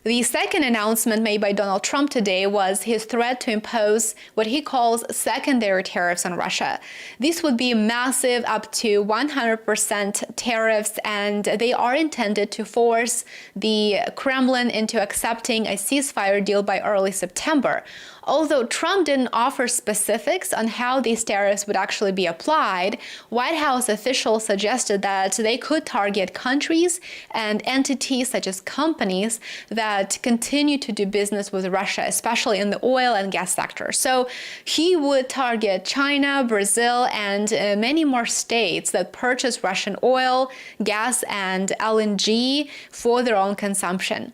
The second announcement made by Donald Trump today was his threat to impose what he calls secondary tariffs on Russia. These would be massive, up to 100% tariffs, and they are intended to force the Kremlin into accepting a ceasefire deal by early September. Although Trump didn't offer specifics on how these tariffs would actually be applied, White House officials suggested that they could target countries and entities such as companies that continue to do business with Russia, especially in the oil and gas sector. So he would target China, Brazil, and many more states that purchase Russian oil, gas, and LNG for their own consumption.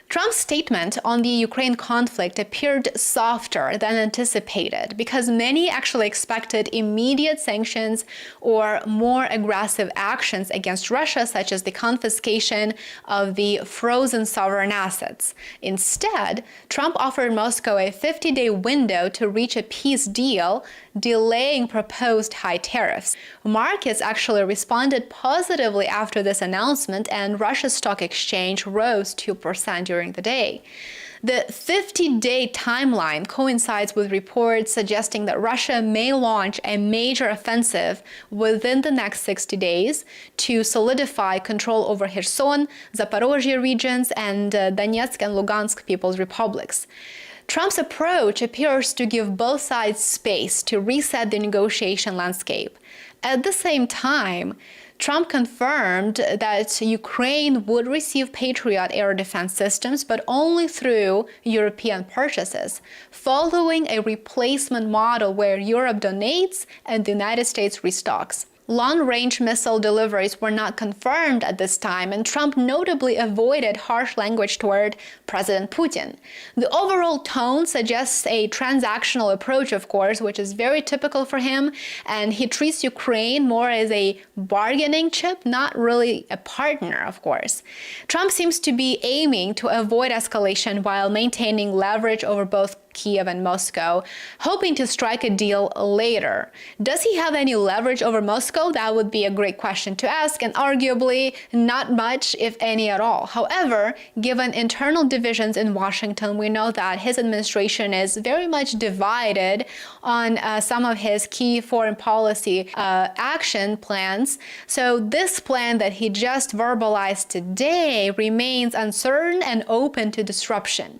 Trump's statement on the Ukraine conflict appeared softer than anticipated because many actually expected immediate sanctions or more aggressive actions against Russia, such as the confiscation of the frozen sovereign assets. Instead, Trump offered Moscow a 50-day window to reach a peace deal, delaying proposed high tariffs. Markets actually responded positively after this announcement, and Russia's stock exchange rose 2% during the day. The 50-day timeline coincides with reports suggesting that Russia may launch a major offensive within the next 60 days to solidify control over Kherson, Zaporozhye regions, and Donetsk and Lugansk People's Republics. Trump's approach appears to give both sides space to reset the negotiation landscape. At the same time, Trump confirmed that Ukraine would receive Patriot air defense systems, but only through European purchases, following a replacement model where Europe donates and the United States restocks. Long-range missile deliveries were not confirmed at this time, and Trump notably avoided harsh language toward President Putin. The overall tone suggests a transactional approach, of course, which is very typical for him, and he treats Ukraine more as a bargaining chip, not really a partner, of course. Trump seems to be aiming to avoid escalation while maintaining leverage over both Kiev and Moscow, hoping to strike a deal later. Does he have any leverage over Moscow? That would be a great question to ask, and arguably not much, if any at all. However, given internal divisions in Washington, we know that his administration is very much divided on some of his key foreign policy action plans. So this plan that he just verbalized today remains uncertain and open to disruption.